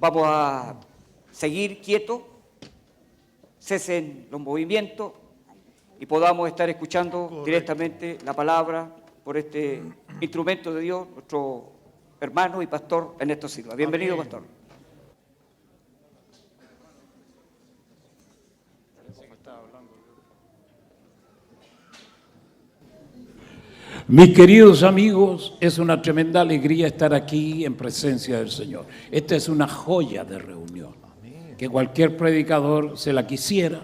vamos a seguir quietos, cesen los movimientos y podamos estar escuchando directamente la palabra por este instrumento de Dios, nuestro hermano y pastor Ernesto Silva. Bienvenido, pastor. Mis queridos amigos, es una tremenda alegría estar aquí en presencia del Señor. Esta es una joya de reunión, que cualquier predicador se la quisiera,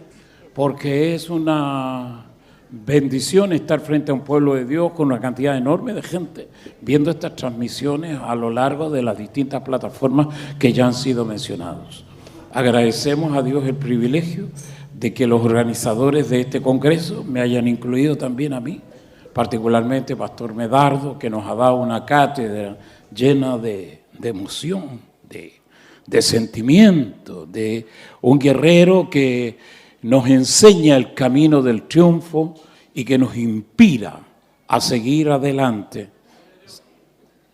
porque es una bendición estar frente a un pueblo de Dios con una cantidad enorme de gente, viendo estas transmisiones a lo largo de las distintas plataformas que ya han sido mencionadas. Agradecemos a Dios el privilegio de que los organizadores de este congreso me hayan incluido también a mí, particularmente Pastor Medardo, que nos ha dado una cátedra llena de emoción, de sentimiento, de un guerrero que nos enseña el camino del triunfo y que nos inspira a seguir adelante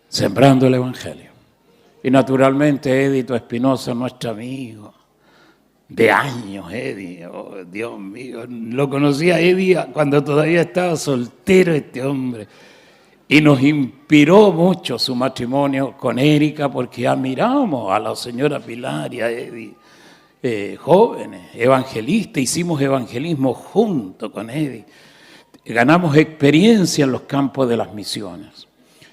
sembrando el Evangelio. Y naturalmente Edito Espinosa, nuestro amigo de años, Eddie, oh, Dios mío, lo conocí a Eddie cuando todavía estaba soltero este hombre, y nos inspiró mucho su matrimonio con Erika, porque admiramos a la señora Pilar y a Eddie, jóvenes, evangelistas, hicimos evangelismo junto con Eddie, ganamos experiencia en los campos de las misiones,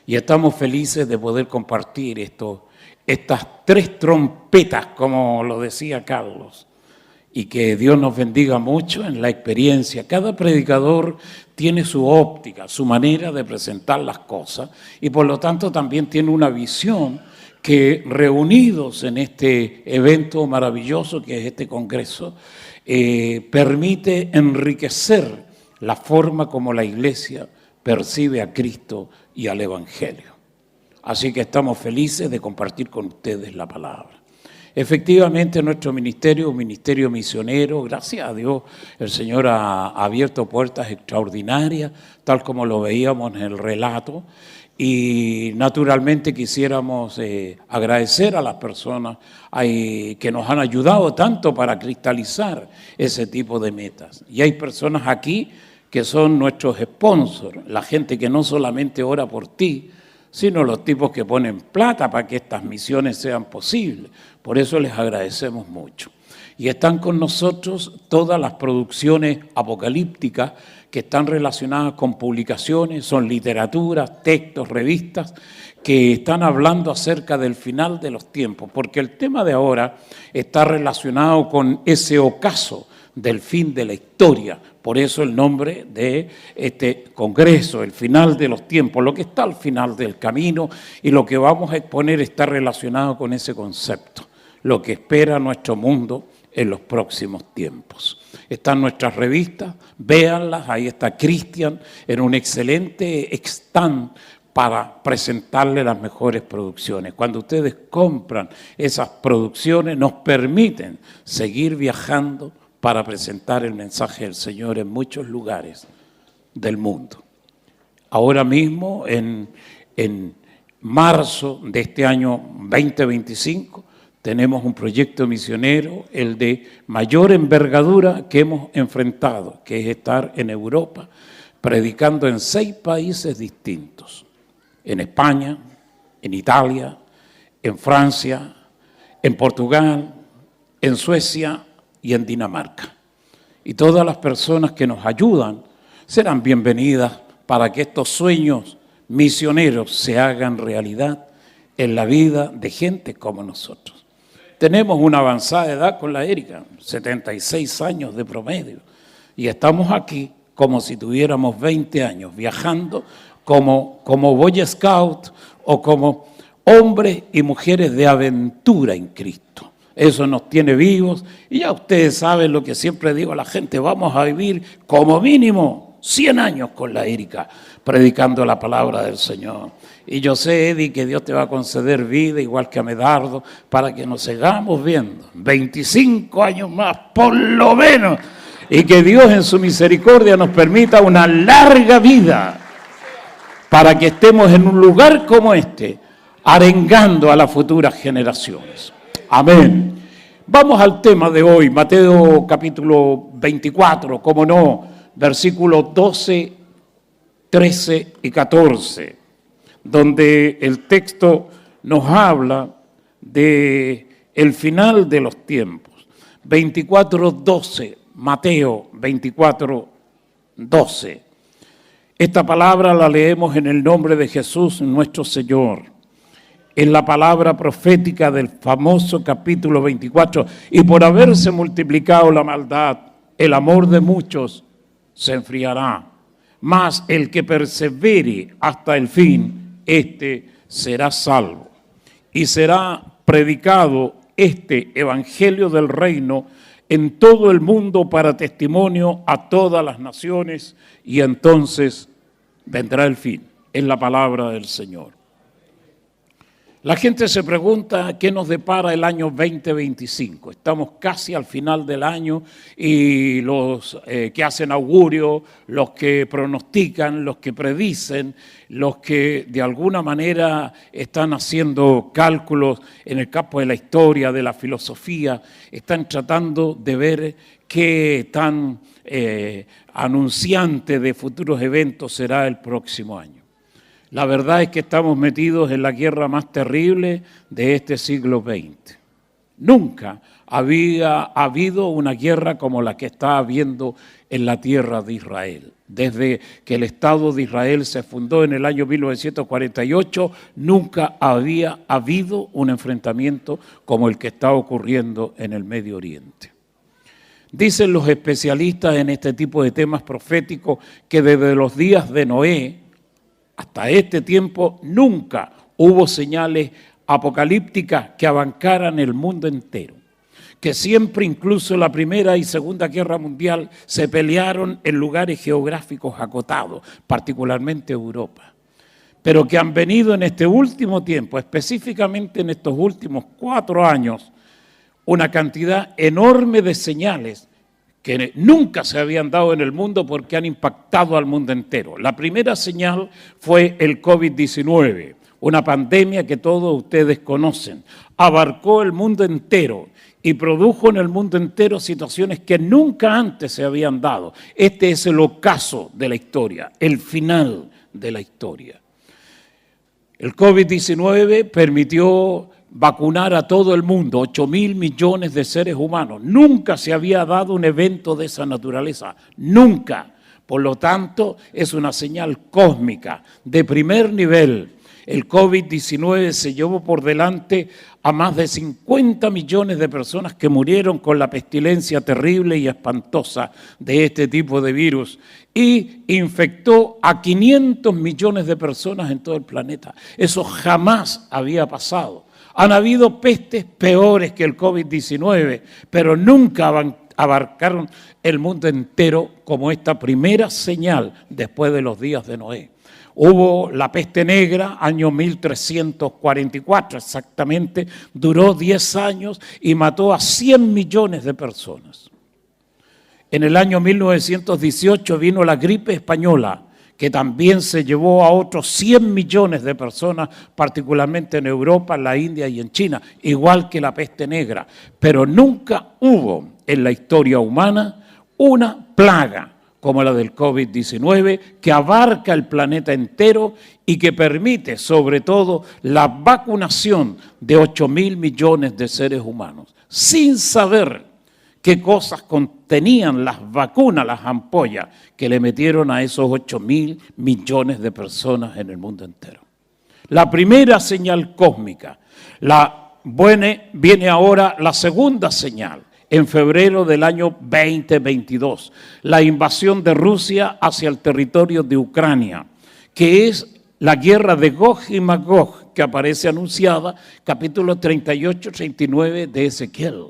y estamos felices de poder compartir estas tres trompetas, como lo decía Carlos, y que Dios nos bendiga mucho en la experiencia. Cada predicador tiene su óptica, su manera de presentar las cosas, y por lo tanto también tiene una visión que, reunidos en este evento maravilloso que es este congreso, permite enriquecer la forma como la Iglesia percibe a Cristo y al Evangelio. Así que estamos felices de compartir con ustedes la palabra. Efectivamente, nuestro ministerio, un ministerio misionero, gracias a Dios, el Señor ha abierto puertas extraordinarias, tal como lo veíamos en el relato, y naturalmente quisiéramos agradecer a las personas que nos han ayudado tanto para cristalizar ese tipo de metas. Y hay personas aquí que son nuestros sponsors, la gente que no solamente ora por ti, sino los tipos que ponen plata para que estas misiones sean posibles. Por eso les agradecemos mucho. Y están con nosotros todas las producciones apocalípticas que están relacionadas con publicaciones, son literaturas, textos, revistas, que están hablando acerca del final de los tiempos, porque el tema de ahora está relacionado con ese ocaso del fin de la historia. Por eso el nombre de este congreso, el final de los tiempos, lo que está al final del camino, y lo que vamos a exponer está relacionado con ese concepto, lo que espera nuestro mundo en los próximos tiempos. Están nuestras revistas, véanlas, ahí está Cristian en un excelente stand para presentarle las mejores producciones. Cuando ustedes compran esas producciones, nos permiten seguir viajando para presentar el mensaje del Señor en muchos lugares del mundo. Ahora mismo, en marzo de este año 2025, tenemos un proyecto misionero, el de mayor envergadura que hemos enfrentado, que es estar en Europa, predicando en 6 países distintos. En España, en Italia, en Francia, en Portugal, en Suecia y en Dinamarca. Y todas las personas que nos ayudan serán bienvenidas para que estos sueños misioneros se hagan realidad en la vida de gente como nosotros. Tenemos una avanzada edad con la Erika, 76 años de promedio, y estamos aquí como si tuviéramos 20 años, viajando como Boy Scout o como hombres y mujeres de aventura en Cristo. Eso nos tiene vivos, y ya ustedes saben lo que siempre digo a la gente: vamos a vivir como mínimo 100 años con la Erika, predicando la palabra del Señor. Y yo sé, Eddie, que Dios te va a conceder vida, igual que a Medardo, para que nos sigamos viendo 25 años más, por lo menos, y que Dios en su misericordia nos permita una larga vida, para que estemos en un lugar como este, arengando a las futuras generaciones. Amén. Vamos al tema de hoy, Mateo capítulo 24, como no, versículos 12, 13 y 14, donde el texto nos habla de el final de los tiempos. 24:12, Mateo 24:12. Esta palabra la leemos en el nombre de Jesús nuestro Señor. Es la palabra profética del famoso capítulo 24. Y por haberse multiplicado la maldad, el amor de muchos se enfriará. Mas el que persevere hasta el fin, éste será salvo. Y será predicado este evangelio del reino en todo el mundo para testimonio a todas las naciones, y entonces vendrá el fin. Es la palabra del Señor. La gente se pregunta qué nos depara el año 2025. Estamos casi al final del año y los que hacen augurio, los que pronostican, los que predicen, los que de alguna manera están haciendo cálculos en el campo de la historia, de la filosofía, están tratando de ver qué tan anunciante de futuros eventos será el próximo año. La verdad es que estamos metidos en la guerra más terrible de este siglo XX. Nunca había habido una guerra como la que está habiendo en la tierra de Israel. Desde que el Estado de Israel se fundó en el año 1948, nunca había habido un enfrentamiento como el que está ocurriendo en el Medio Oriente. Dicen los especialistas en este tipo de temas proféticos que desde los días de Noé hasta este tiempo nunca hubo señales apocalípticas que abarcaran el mundo entero, que siempre, incluso la Primera y Segunda Guerra Mundial, se pelearon en lugares geográficos acotados, particularmente Europa, pero que han venido en este último tiempo, específicamente en estos últimos 4 años, una cantidad enorme de señales que nunca se habían dado en el mundo porque han impactado al mundo entero. La primera señal fue el COVID-19, una pandemia que todos ustedes conocen. Abarcó el mundo entero y produjo en el mundo entero situaciones que nunca antes se habían dado. Este es el ocaso de la historia, el final de la historia. El COVID-19 permitió vacunar a todo el mundo, 8.000 millones de seres humanos. Nunca se había dado un evento de esa naturaleza, nunca. Por lo tanto, es una señal cósmica de primer nivel. El COVID-19 se llevó por delante a más de 50 millones de personas que murieron con la pestilencia terrible y espantosa de este tipo de virus y infectó a 500 millones de personas en todo el planeta. Eso jamás había pasado. Han habido pestes peores que el COVID-19, pero nunca abarcaron el mundo entero como esta primera señal después de los días de Noé. Hubo la peste negra, año 1344 exactamente, duró 10 años y mató a 100 millones de personas. En el año 1918 vino la gripe española, que también se llevó a otros 100 millones de personas, particularmente en Europa, en la India y en China, igual que la peste negra. Pero nunca hubo en la historia humana una plaga como la del COVID-19 que abarca el planeta entero y que permite, sobre todo, la vacunación de 8.000 millones de seres humanos, sin saber qué cosas contenían las vacunas, las ampollas que le metieron a esos 8.000 millones de personas en el mundo entero. La primera señal cósmica. Viene ahora la segunda señal, en febrero del año 2022, la invasión de Rusia hacia el territorio de Ucrania, que es la guerra de Gog y Magog, que aparece anunciada, capítulo 38-39 de Ezequiel.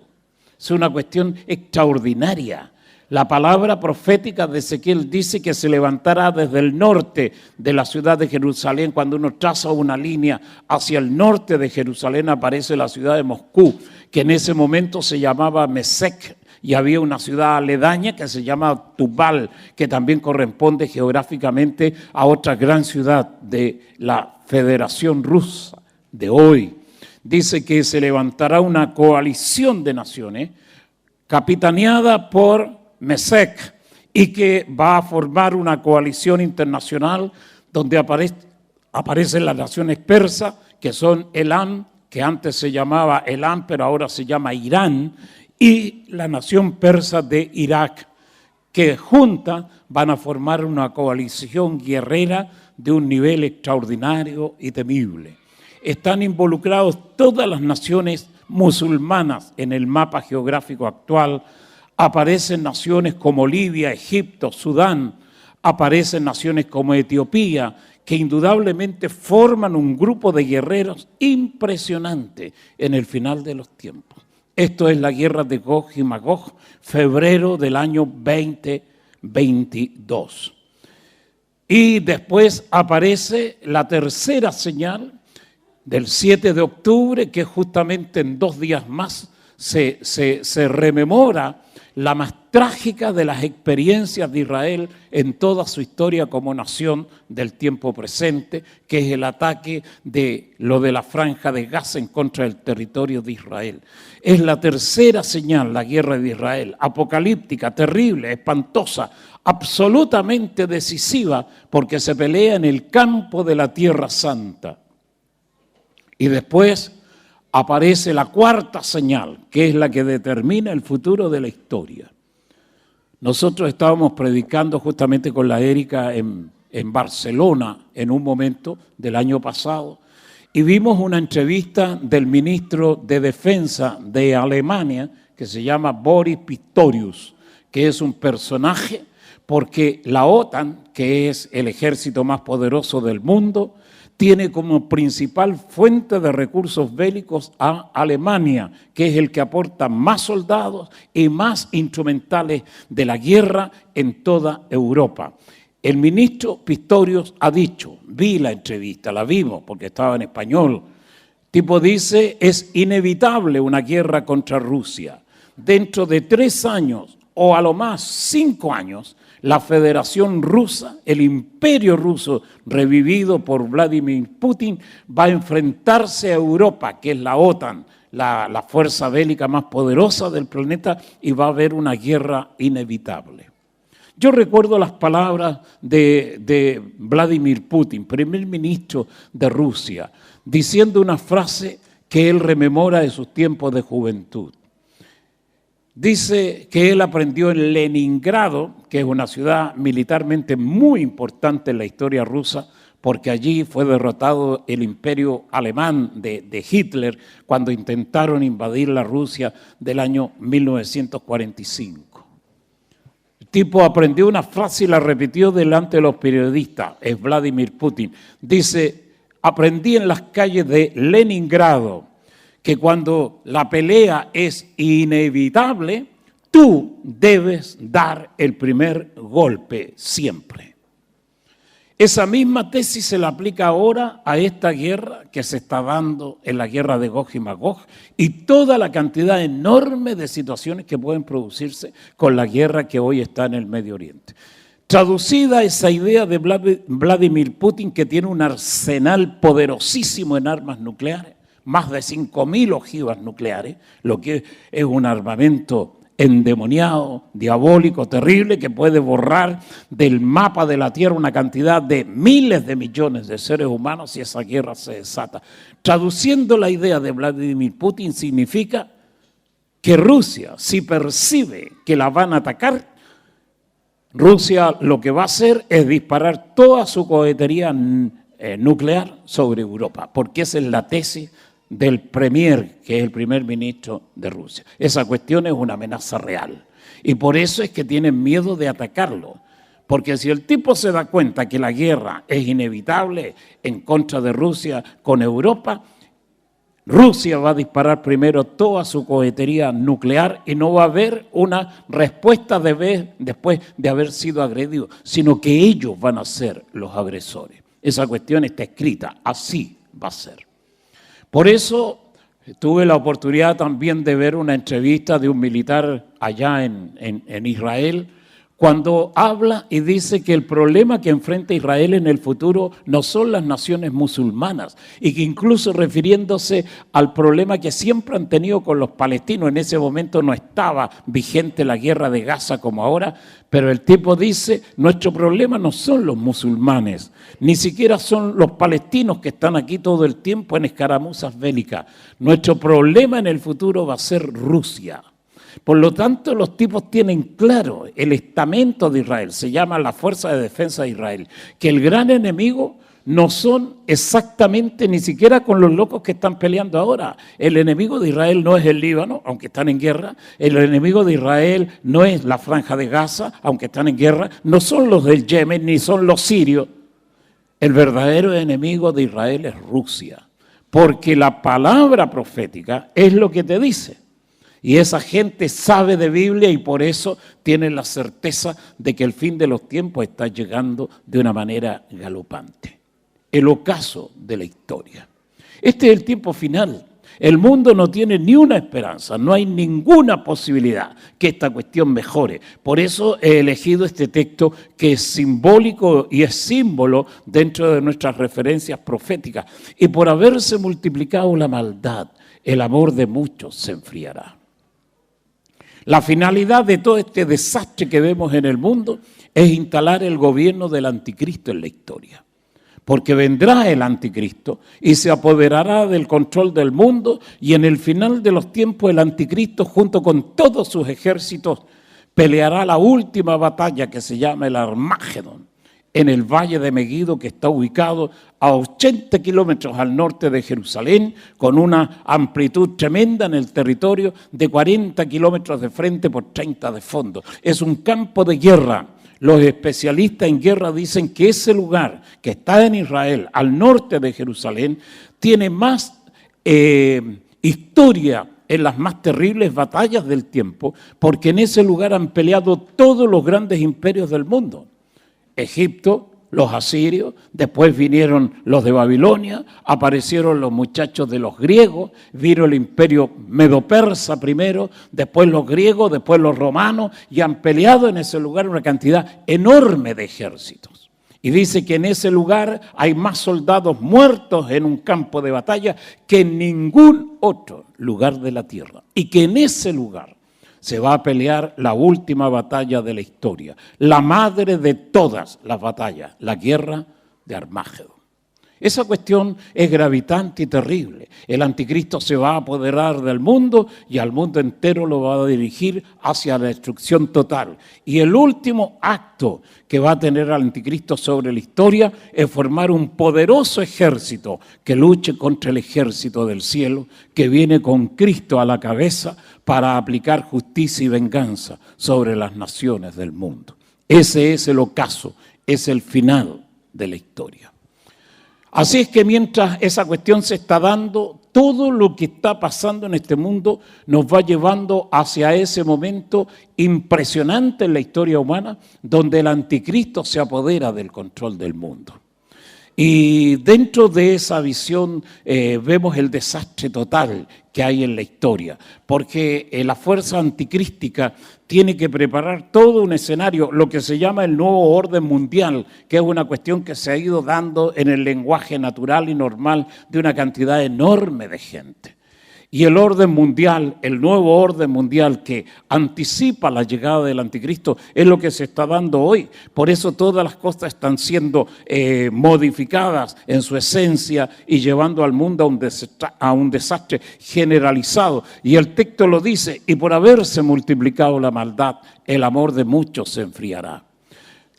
Es una cuestión extraordinaria. La palabra profética de Ezequiel dice que se levantará desde el norte de la ciudad de Jerusalén. Cuando uno traza una línea hacia el norte de Jerusalén aparece la ciudad de Moscú, que en ese momento se llamaba Mesec, y había una ciudad aledaña que se llama Tubal, que también corresponde geográficamente a otra gran ciudad de la Federación Rusa de hoy. dice que se levantará una coalición de naciones capitaneada por Mesec y que va a formar una coalición internacional donde aparecen las naciones persas, que son Elam, que antes se llamaba Elam, pero ahora se llama Irán, y la nación persa de Irak, que juntas van a formar una coalición guerrera de un nivel extraordinario y temible. Están involucrados todas las naciones musulmanas en el mapa geográfico actual. Aparecen naciones como Libia, Egipto, Sudán, aparecen naciones como Etiopía, que indudablemente forman un grupo de guerreros impresionante en el final de los tiempos. Esto es la guerra de Gog y Magog, febrero del año 2022. Y después aparece la tercera señal del 7 de octubre, que justamente en 2 días más se rememora la más trágica de las experiencias de Israel en toda su historia como nación del tiempo presente, que es el ataque de la franja de Gaza en contra del territorio de Israel. Es la tercera señal, la guerra de Israel, apocalíptica, terrible, espantosa, absolutamente decisiva, porque se pelea en el campo de la Tierra Santa. Y después aparece la cuarta señal, que es la que determina el futuro de la historia. Nosotros estábamos predicando justamente con la Erika en Barcelona en un momento del año pasado y vimos una entrevista del ministro de Defensa de Alemania que se llama Boris Pistorius, que es un personaje porque la OTAN, que es el ejército más poderoso del mundo, tiene como principal fuente de recursos bélicos a Alemania, que es el que aporta más soldados y más instrumentales de la guerra en toda Europa. El ministro Pistorius ha dicho, vi la entrevista, la vimos porque estaba en español, tipo dice, es inevitable una guerra contra Rusia. Dentro de 3 años o a lo más 5 años, la Federación Rusa, el imperio ruso revivido por Vladimir Putin, va a enfrentarse a Europa, que es la OTAN, la fuerza bélica más poderosa del planeta, y va a haber una guerra inevitable. Yo recuerdo las palabras de Vladimir Putin, primer ministro de Rusia, diciendo una frase que él rememora de sus tiempos de juventud. Dice que él aprendió en Leningrado, que es una ciudad militarmente muy importante en la historia rusa, porque allí fue derrotado el imperio alemán de Hitler cuando intentaron invadir la Rusia del año 1945. El tipo aprendió una frase y la repitió delante de los periodistas, es Vladimir Putin. Dice, aprendí en las calles de Leningrado que cuando la pelea es inevitable, tú debes dar el primer golpe siempre. Esa misma tesis se la aplica ahora a esta guerra que se está dando en la guerra de Gog y Magog y toda la cantidad enorme de situaciones que pueden producirse con la guerra que hoy está en el Medio Oriente. Traducida esa idea de Vladimir Putin, que tiene un arsenal poderosísimo en armas nucleares, más de 5.000 ojivas nucleares, lo que es un armamento endemoniado, diabólico, terrible, que puede borrar del mapa de la Tierra una cantidad de miles de millones de seres humanos si esa guerra se desata. Traduciendo la idea de Vladimir Putin significa que Rusia, si percibe que la van a atacar, Rusia lo que va a hacer es disparar toda su cohetería nuclear sobre Europa, porque esa es la tesis del premier, que es el primer ministro de Rusia. Esa cuestión es una amenaza real. Y por eso es que tienen miedo de atacarlo. Porque si el tipo se da cuenta que la guerra es inevitable en contra de Rusia con Europa, Rusia va a disparar primero toda su cohetería nuclear y no va a haber una respuesta después de haber sido agredido, sino que ellos van a ser los agresores. Esa cuestión está escrita, así va a ser. Por eso tuve la oportunidad también de ver una entrevista de un militar allá en Israel, cuando habla y dice que el problema que enfrenta Israel en el futuro no son las naciones musulmanas, y que incluso refiriéndose al problema que siempre han tenido con los palestinos, en ese momento no estaba vigente la guerra de Gaza como ahora, pero el tipo dice, nuestro problema no son los musulmanes, ni siquiera son los palestinos que están aquí todo el tiempo en escaramuzas bélicas. Nuestro problema en el futuro va a ser Rusia. Por lo tanto, los tipos tienen claro el estamento de Israel, se llama la Fuerza de Defensa de Israel, que el gran enemigo no son exactamente ni siquiera con los locos que están peleando ahora. El enemigo de Israel no es el Líbano, aunque están en guerra. El enemigo de Israel no es la Franja de Gaza, aunque están en guerra. No son los del Yemen, ni son los sirios. El verdadero enemigo de Israel es Rusia, porque la palabra profética es lo que te dice. Y esa gente sabe de Biblia y por eso tiene la certeza de que el fin de los tiempos está llegando de una manera galopante. El ocaso de la historia. Este es el tiempo final. El mundo no tiene ni una esperanza, no hay ninguna posibilidad que esta cuestión mejore. Por eso he elegido este texto que es simbólico y es símbolo dentro de nuestras referencias proféticas. Y por haberse multiplicado la maldad, el amor de muchos se enfriará. La finalidad de todo este desastre que vemos en el mundo es instalar el gobierno del anticristo en la historia. Porque vendrá el anticristo y se apoderará del control del mundo, y en el final de los tiempos el anticristo junto con todos sus ejércitos peleará la última batalla que se llama el Armagedón en el valle de Megiddo, que está ubicado a 80 kilómetros al norte de Jerusalén, con una amplitud tremenda en el territorio de 40 kilómetros de frente por 30 de fondo. Es un campo de guerra. Los especialistas en guerra dicen que ese lugar que está en Israel, al norte de Jerusalén, tiene más historia en las más terribles batallas del tiempo, porque en ese lugar han peleado todos los grandes imperios del mundo. Egipto, los asirios, después vinieron los de Babilonia, aparecieron los muchachos de los griegos, vino el imperio medo-persa primero, después los griegos, después los romanos, y han peleado en ese lugar una cantidad enorme de ejércitos. Y dice que en ese lugar hay más soldados muertos en un campo de batalla que en ningún otro lugar de la tierra. Y que en ese lugar se va a pelear la última batalla de la historia, la madre de todas las batallas, la guerra de Armagedón. Esa cuestión es gravitante y terrible. El anticristo se va a apoderar del mundo y al mundo entero lo va a dirigir hacia la destrucción total. Y el último acto que va a tener el anticristo sobre la historia es formar un poderoso ejército que luche contra el ejército del cielo, que viene con Cristo a la cabeza para aplicar justicia y venganza sobre las naciones del mundo. Ese es el ocaso, es el final de la historia. Así es que mientras esa cuestión se está dando, todo lo que está pasando en este mundo nos va llevando hacia ese momento impresionante en la historia humana, donde el anticristo se apodera del control del mundo. Y dentro de esa visión vemos el desastre total que hay en la historia, porque la fuerza anticrística tiene que preparar todo un escenario, lo que se llama el nuevo orden mundial, que es una cuestión que se ha ido dando en el lenguaje natural y normal de una cantidad enorme de gente. Y el orden mundial, el nuevo orden mundial que anticipa la llegada del anticristo es lo que se está dando hoy. Por eso todas las cosas están siendo modificadas en su esencia y llevando al mundo a un desastre generalizado. Y el texto lo dice, y por haberse multiplicado la maldad, el amor de muchos se enfriará.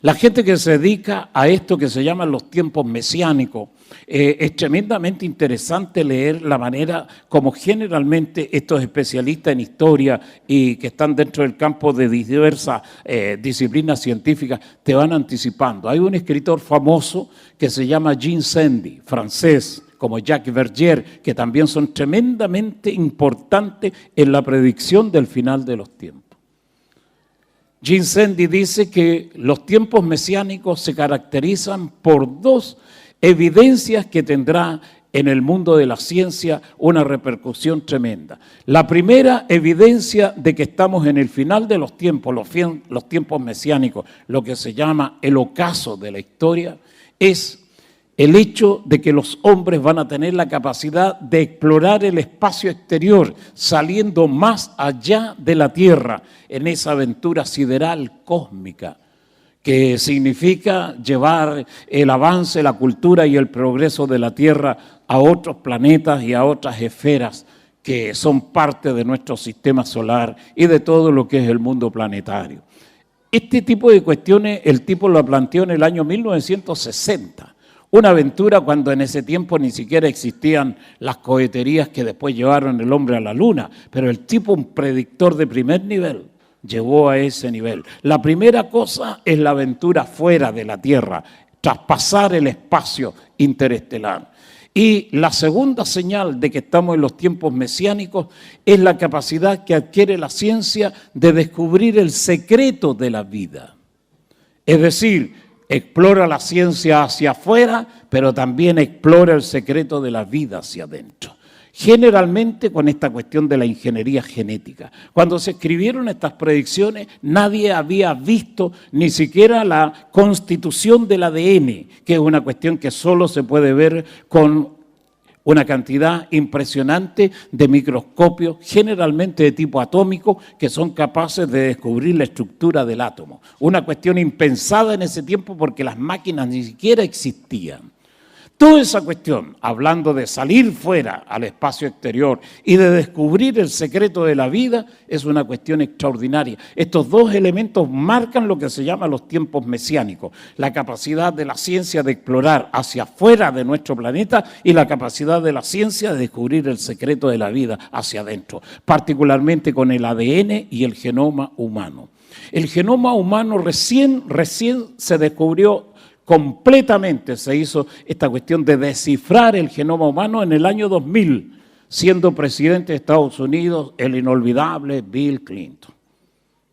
La gente que se dedica a esto que se llaman los tiempos mesiánicos, es tremendamente interesante leer la manera como generalmente estos especialistas en historia y que están dentro del campo de diversas disciplinas científicas te van anticipando. Hay un escritor famoso que se llama Jean Sandy, francés, como Jacques Vergier, que también son tremendamente importantes en la predicción del final de los tiempos. Jean Sandy dice que los tiempos mesiánicos se caracterizan por dos evidencias que tendrá en el mundo de la ciencia una repercusión tremenda. La primera evidencia de que estamos en el final de los tiempos, los tiempos mesiánicos, lo que se llama el ocaso de la historia, es el hecho de que los hombres van a tener la capacidad de explorar el espacio exterior, saliendo más allá de la Tierra, en esa aventura sideral cósmica, que significa llevar el avance, la cultura y el progreso de la Tierra a otros planetas y a otras esferas que son parte de nuestro sistema solar y de todo lo que es el mundo planetario. Este tipo de cuestiones el tipo lo planteó en el año 1960. Una aventura cuando en ese tiempo ni siquiera existían las coheterías que después llevaron el hombre a la luna, pero el tipo, un predictor de primer nivel, llegó a ese nivel. La primera cosa es la aventura fuera de la Tierra, traspasar el espacio interestelar. Y la segunda señal de que estamos en los tiempos mesiánicos es la capacidad que adquiere la ciencia de descubrir el secreto de la vida. Es decir, explora la ciencia hacia afuera, pero también explora el secreto de la vida hacia adentro. Generalmente con esta cuestión de la ingeniería genética. Cuando se escribieron estas predicciones, nadie había visto ni siquiera la constitución del ADN, que es una cuestión que solo se puede ver con una cantidad impresionante de microscopios, generalmente de tipo atómico, que son capaces de descubrir la estructura del átomo. Una cuestión impensada en ese tiempo porque las máquinas ni siquiera existían. Toda esa cuestión, hablando de salir fuera al espacio exterior y de descubrir el secreto de la vida, es una cuestión extraordinaria. Estos dos elementos marcan lo que se llama los tiempos mesiánicos, la capacidad de la ciencia de explorar hacia afuera de nuestro planeta y la capacidad de la ciencia de descubrir el secreto de la vida hacia adentro, particularmente con el ADN y el genoma humano. El genoma humano recién se descubrió completamente, se hizo esta cuestión de descifrar el genoma humano en el año 2000, siendo presidente de Estados Unidos el inolvidable Bill Clinton.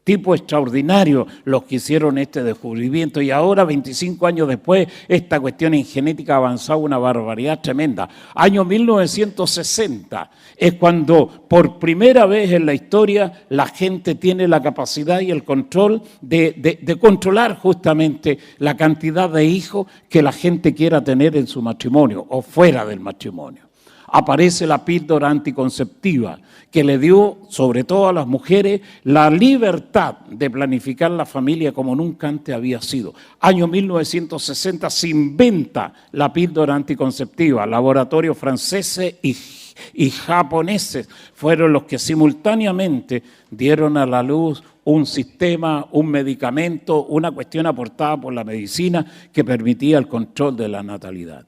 Tipo extraordinario los que hicieron este descubrimiento y ahora, 25 años después, esta cuestión en genética ha avanzado una barbaridad tremenda. Año 1960 es cuando por primera vez en la historia la gente tiene la capacidad y el control de controlar justamente la cantidad de hijos que la gente quiera tener en su matrimonio o fuera del matrimonio. Aparece la píldora anticonceptiva que le dio, sobre todo a las mujeres, la libertad de planificar la familia como nunca antes había sido. Año 1960 se inventa la píldora anticonceptiva. Laboratorios franceses y japoneses fueron los que simultáneamente dieron a la luz un sistema, un medicamento, una cuestión aportada por la medicina que permitía el control de la natalidad.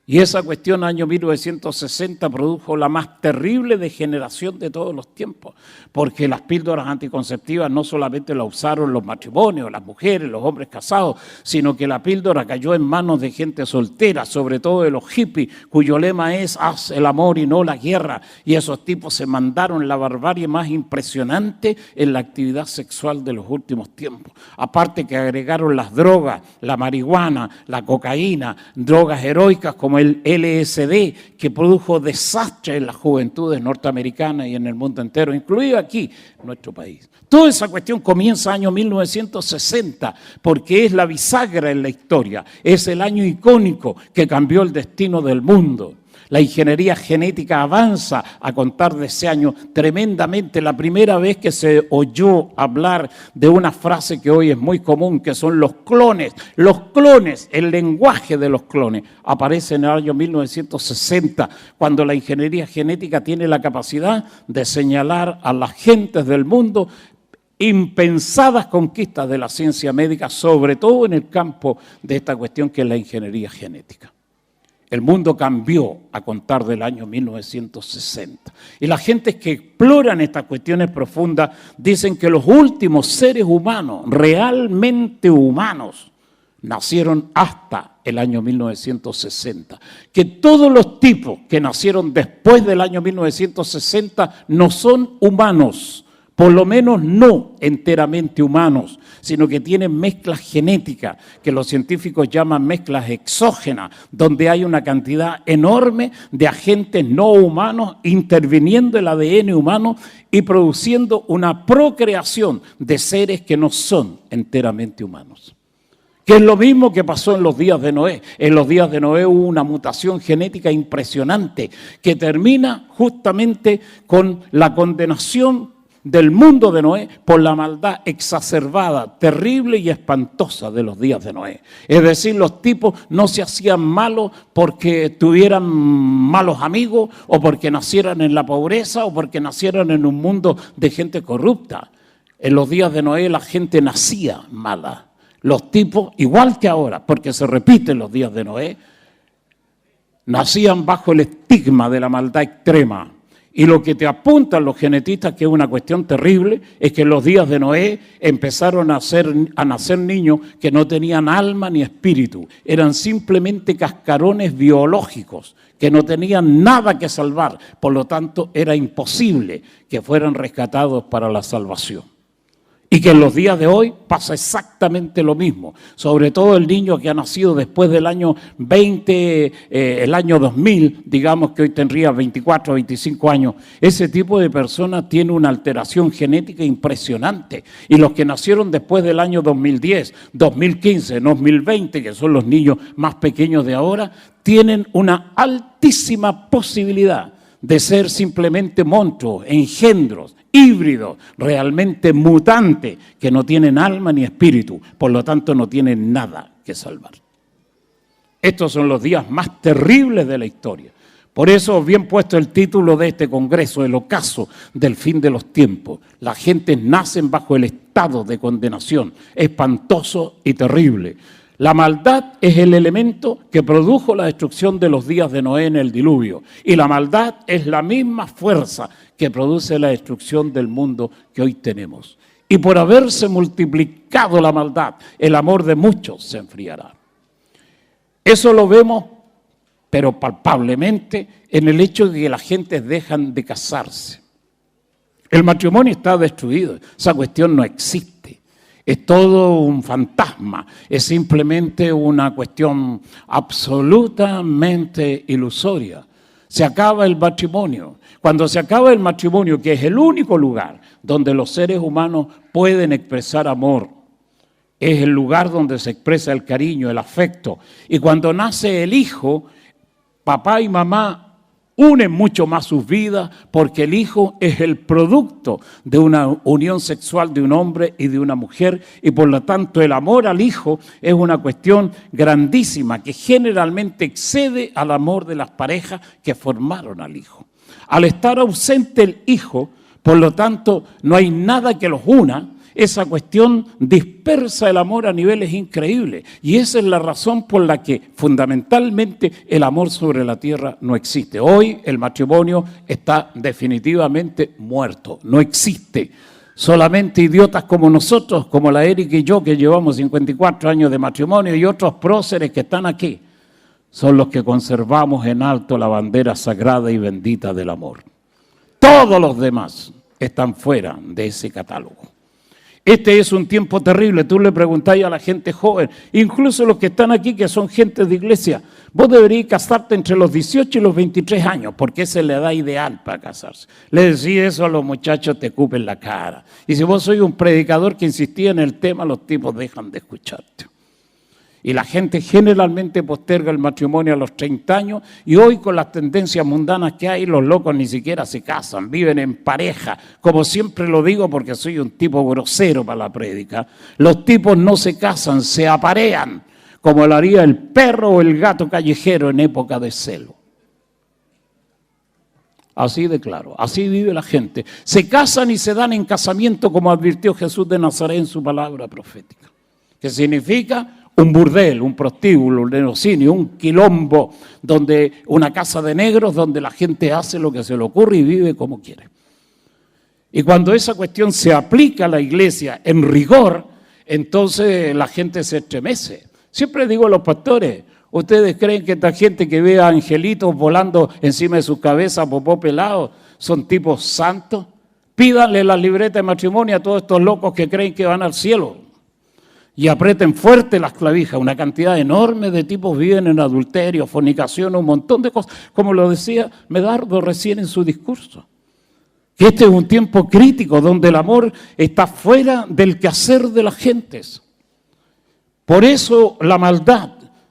Y esa cuestión, año 1960, produjo la más terrible degeneración de todos los tiempos, porque las píldoras anticonceptivas no solamente la usaron los matrimonios, las mujeres, los hombres casados, sino que la píldora cayó en manos de gente soltera, sobre todo de los hippies, cuyo lema es haz el amor y no la guerra, y esos tipos se mandaron la barbarie más impresionante en la actividad sexual de los últimos tiempos. Aparte que agregaron las drogas, la marihuana, la cocaína, drogas heroicas como el LSD, que produjo desastre en las juventudes norteamericanas y en el mundo entero, incluido aquí, en nuestro país. Toda esa cuestión comienza año 1960, porque es la bisagra en la historia, es el año icónico que cambió el destino del mundo. La ingeniería genética avanza a contar de ese año tremendamente. La primera vez que se oyó hablar de una frase que hoy es muy común, que son los clones, el lenguaje de los clones, aparece en el año 1960, cuando la ingeniería genética tiene la capacidad de señalar a las gentes del mundo impensadas conquistas de la ciencia médica, sobre todo en el campo de esta cuestión que es la ingeniería genética. El mundo cambió a contar del año 1960. Y las gentes que exploran estas cuestiones profundas dicen que los últimos seres humanos, realmente humanos, nacieron hasta el año 1960. Que todos los tipos que nacieron después del año 1960 no son humanos, por lo menos no enteramente humanos, sino que tienen mezclas genéticas, que los científicos llaman mezclas exógenas, donde hay una cantidad enorme de agentes no humanos interviniendo el ADN humano y produciendo una procreación de seres que no son enteramente humanos. Que es lo mismo que pasó en los días de Noé. En los días de Noé hubo una mutación genética impresionante que termina justamente con la condenación del mundo de Noé por la maldad exacerbada, terrible y espantosa de los días de Noé. Es decir, los tipos no se hacían malos porque tuvieran malos amigos o porque nacieran en la pobreza o porque nacieran en un mundo de gente corrupta. En los días de Noé la gente nacía mala. Los tipos, igual que ahora, porque se repiten los días de Noé, nacían bajo el estigma de la maldad extrema. Y lo que te apuntan los genetistas, que es una cuestión terrible, es que en los días de Noé empezaron a nacer niños que no tenían alma ni espíritu. Eran simplemente cascarones biológicos que no tenían nada que salvar. Por lo tanto, era imposible que fueran rescatados para la salvación. Y que en los días de hoy pasa exactamente lo mismo. Sobre todo el niño que ha nacido después del año 20, el año 2000, digamos que hoy tendría 24 o 25 años. Ese tipo de persona tiene una alteración genética impresionante. Y los que nacieron después del año 2010, 2015, 2020, que son los niños más pequeños de ahora, tienen una altísima posibilidad de ser simplemente monstruos, engendros, híbridos, realmente mutantes, que no tienen alma ni espíritu, por lo tanto no tienen nada que salvar. Estos son los días más terribles de la historia. Por eso, bien puesto el título de este congreso, el ocaso del fin de los tiempos. La gente nace bajo el estado de condenación, espantoso y terrible. La maldad es el elemento que produjo la destrucción de los días de Noé en el diluvio. Y la maldad es la misma fuerza que produce la destrucción del mundo que hoy tenemos. Y por haberse multiplicado la maldad, el amor de muchos se enfriará. Eso lo vemos, pero palpablemente, en el hecho de que la gente dejan de casarse. El matrimonio está destruido, esa cuestión no existe. Es todo un fantasma, es simplemente una cuestión absolutamente ilusoria. Se acaba el matrimonio. Cuando se acaba el matrimonio, que es el único lugar donde los seres humanos pueden expresar amor, es el lugar donde se expresa el cariño, el afecto. Y cuando nace el hijo, papá y mamá unen mucho más sus vidas porque el hijo es el producto de una unión sexual de un hombre y de una mujer y por lo tanto el amor al hijo es una cuestión grandísima que generalmente excede al amor de las parejas que formaron al hijo. Al estar ausente el hijo, por lo tanto no hay nada que los una. Esa cuestión dispersa el amor a niveles increíbles y esa es la razón por la que fundamentalmente el amor sobre la tierra no existe. Hoy el matrimonio está definitivamente muerto, no existe. Solamente idiotas como nosotros, como la Erika y yo que llevamos 54 años de matrimonio y otros próceres que están aquí, son los que conservamos en alto la bandera sagrada y bendita del amor. Todos los demás están fuera de ese catálogo. Este es un tiempo terrible. Tú le preguntáis a la gente joven, incluso los que están aquí que son gente de iglesia, vos deberíais casarte entre los 18 y los 23 años, porque esa es la edad ideal para casarse. Le decís eso a los muchachos, te escupen la cara. Y si vos sois un predicador que insistía en el tema, los tipos dejan de escucharte. Y la gente generalmente posterga el matrimonio a los 30 años y hoy con las tendencias mundanas que hay, los locos ni siquiera se casan, viven en pareja. Como siempre lo digo porque soy un tipo grosero para la prédica, los tipos no se casan, se aparean, como lo haría el perro o el gato callejero en época de celo. Así de claro, así vive la gente. Se casan y se dan en casamiento como advirtió Jesús de Nazaret en su palabra profética, que significa un burdel, un prostíbulo, un lenocinio, un quilombo, donde una casa de negros donde la gente hace lo que se le ocurre y vive como quiere. Y cuando esa cuestión se aplica a la iglesia en rigor, entonces la gente se estremece. Siempre digo a los pastores, ¿ustedes creen que esta gente que ve a angelitos volando encima de sus cabezas, popó pelado, son tipos santos? Pídanle la libreta de matrimonio a todos estos locos que creen que van al cielo. Y aprieten fuerte las clavijas. Una cantidad enorme de tipos viven en adulterio, fornicación, un montón de cosas. Como lo decía Medardo recién en su discurso. Que este es un tiempo crítico donde el amor está fuera del quehacer de las gentes. Por eso la maldad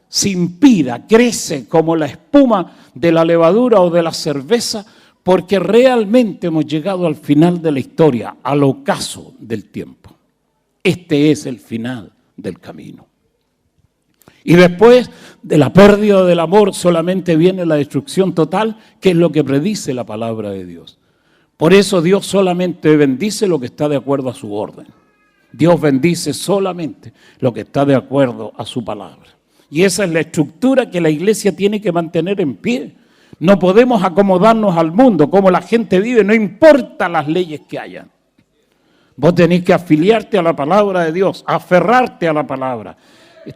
se inspira, crece como la espuma de la levadura o de la cerveza, porque realmente hemos llegado al final de la historia, al ocaso del tiempo. Este es el final del camino. Y después de la pérdida del amor solamente viene la destrucción total, que es lo que predice la palabra de Dios. Por eso Dios solamente bendice lo que está de acuerdo a su orden. Dios bendice solamente lo que está de acuerdo a su palabra. Y esa es la estructura que la iglesia tiene que mantener en pie. No podemos acomodarnos al mundo, como la gente vive, no importa las leyes que hayan. Vos tenés que afiliarte a la palabra de Dios, aferrarte a la palabra.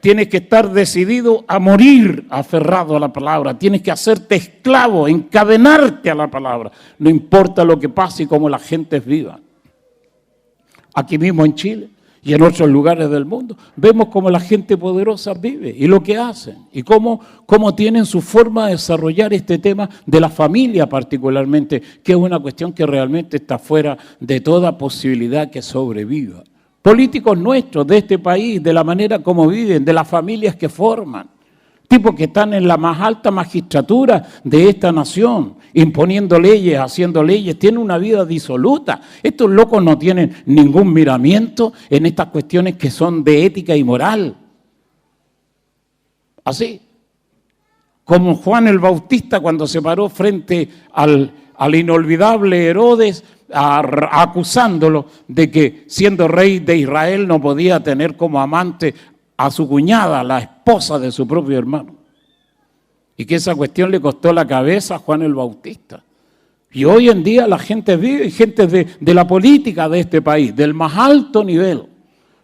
Tienes que estar decidido a morir aferrado a la palabra. Tienes que hacerte esclavo, encadenarte a la palabra. No importa lo que pase y cómo la gente viva. Aquí mismo en Chile y en otros lugares del mundo, vemos cómo la gente poderosa vive y lo que hacen y cómo tienen su forma de desarrollar este tema de la familia particularmente, que es una cuestión que realmente está fuera de toda posibilidad que sobreviva. Políticos nuestros de este país, de la manera como viven, de las familias que forman, tipos que están en la más alta magistratura de esta nación, imponiendo leyes, haciendo leyes, tienen una vida disoluta. Estos locos no tienen ningún miramiento en estas cuestiones que son de ética y moral. Así, como Juan el Bautista cuando se paró frente al inolvidable Herodes, acusándolo de que siendo rey de Israel no podía tener como amante a su cuñada, la esposa de su propio hermano. Y que esa cuestión le costó la cabeza a Juan el Bautista. Y hoy en día la gente vive, gente de la política de este país, del más alto nivel,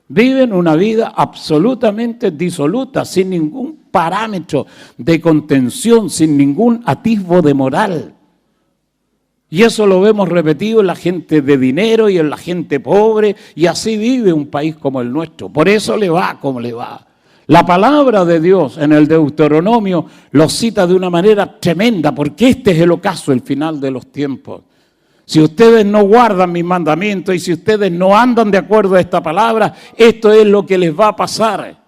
viven una vida absolutamente disoluta, sin ningún parámetro de contención, sin ningún atisbo de moral. Y eso lo vemos repetido en la gente de dinero y en la gente pobre, y así vive un país como el nuestro. Por eso le va como le va. La palabra de Dios en el Deuteronomio lo cita de una manera tremenda, porque este es el ocaso, el final de los tiempos. Si ustedes no guardan mis mandamientos y si ustedes no andan de acuerdo a esta palabra, esto es lo que les va a pasar.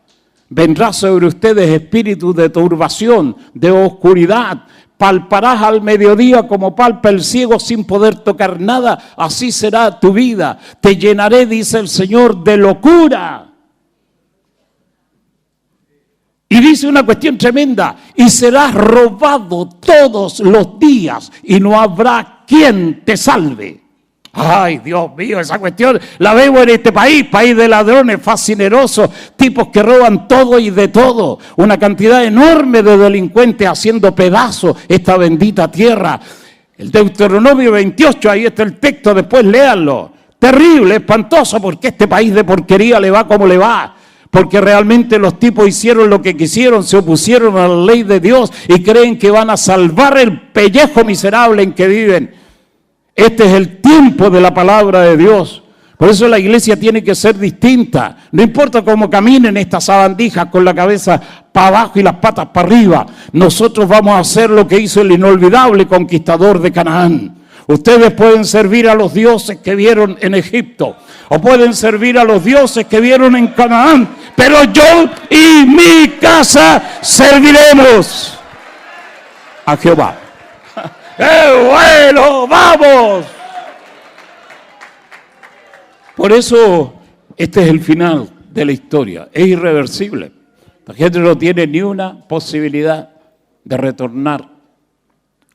Vendrá sobre ustedes espíritu de turbación, de oscuridad. Palparás al mediodía como palpa el ciego sin poder tocar nada. Así será tu vida. Te llenaré, dice el Señor, de locura. Y dice una cuestión tremenda. Y serás robado todos los días y no habrá quien te salve. Ay, Dios mío, esa cuestión la vemos en este país de ladrones fascinerosos, tipos que roban todo y de todo, una cantidad enorme de delincuentes haciendo pedazos esta bendita tierra. El Deuteronomio 28, ahí está el texto, después léanlo. Terrible, espantoso, porque este país de porquería le va como le va. Porque realmente los tipos hicieron lo que quisieron, se opusieron a la ley de Dios y creen que van a salvar el pellejo miserable en que viven. Este es el tiempo de la palabra de Dios. Por eso la iglesia tiene que ser distinta. No importa cómo caminen estas sabandijas con la cabeza para abajo y las patas para arriba. Nosotros vamos a hacer lo que hizo el inolvidable conquistador de Canaán. Ustedes pueden servir a los dioses que vieron en Egipto. O pueden servir a los dioses que vieron en Canaán. Pero yo y mi casa serviremos a Jehová. ¡Qué bueno! ¡Vamos! Por eso, este es el final de la historia. Es irreversible. La gente no tiene ni una posibilidad de retornar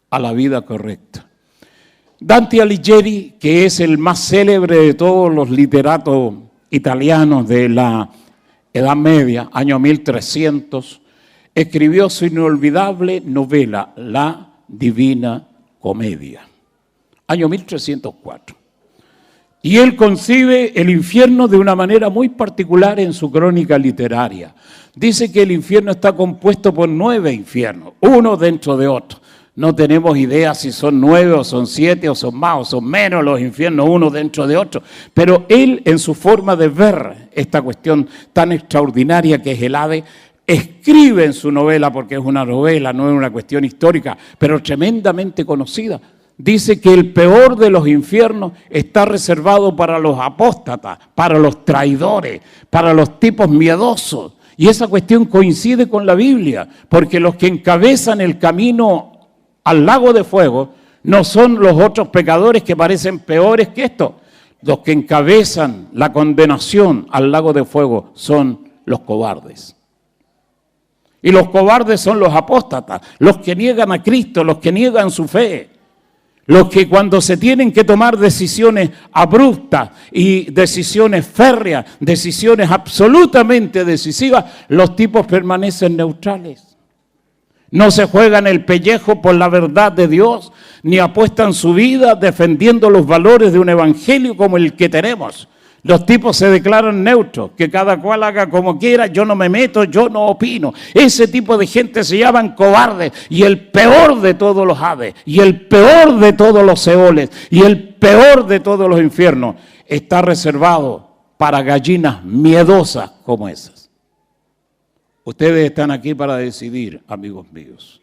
a la vida correcta. Dante Alighieri, que es el más célebre de todos los literatos italianos de la Edad Media, año 1300, escribió su inolvidable novela, La Divina Comedia, año 1304. Y él concibe el infierno de una manera muy particular en su crónica literaria. Dice que el infierno está compuesto por 9 infiernos, uno dentro de otro. No tenemos idea si son 9 o son 7 o son más o son menos los infiernos uno dentro de otro. Pero él, en su forma de ver esta cuestión tan extraordinaria que es el Hades, escribe en su novela, porque es una novela, no es una cuestión histórica, pero tremendamente conocida. Dice que el peor de los infiernos está reservado para los apóstatas, para los traidores, para los tipos miedosos. Y esa cuestión coincide con la Biblia, porque los que encabezan el camino al lago de fuego no son los otros pecadores que parecen peores que estos. Los que encabezan la condenación al lago de fuego son los cobardes. Y los cobardes son los apóstatas, los que niegan a Cristo, los que niegan su fe. Los que cuando se tienen que tomar decisiones abruptas y decisiones férreas, decisiones absolutamente decisivas, los tipos permanecen neutrales. No se juegan el pellejo por la verdad de Dios, ni apuestan su vida defendiendo los valores de un evangelio como el que tenemos. Los tipos se declaran neutros, que cada cual haga como quiera, yo no me meto, yo no opino. Ese tipo de gente se llaman cobardes, y el peor de todos los Hades, y el peor de todos los Seoles, y el peor de todos los infiernos, está reservado para gallinas miedosas como esas. Ustedes están aquí para decidir, amigos míos.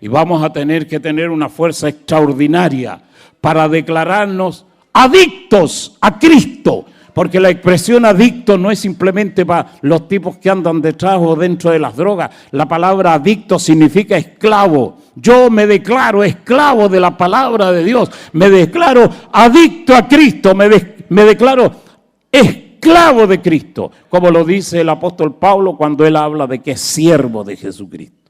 Y vamos a tener que tener una fuerza extraordinaria para declararnos adictos a Cristo. Porque la expresión adicto no es simplemente para los tipos que andan detrás o dentro de las drogas. La palabra adicto significa esclavo. Yo me declaro esclavo de la palabra de Dios. Me declaro adicto a Cristo. Me declaro esclavo de Cristo, como lo dice el apóstol Pablo cuando él habla de que es siervo de Jesucristo.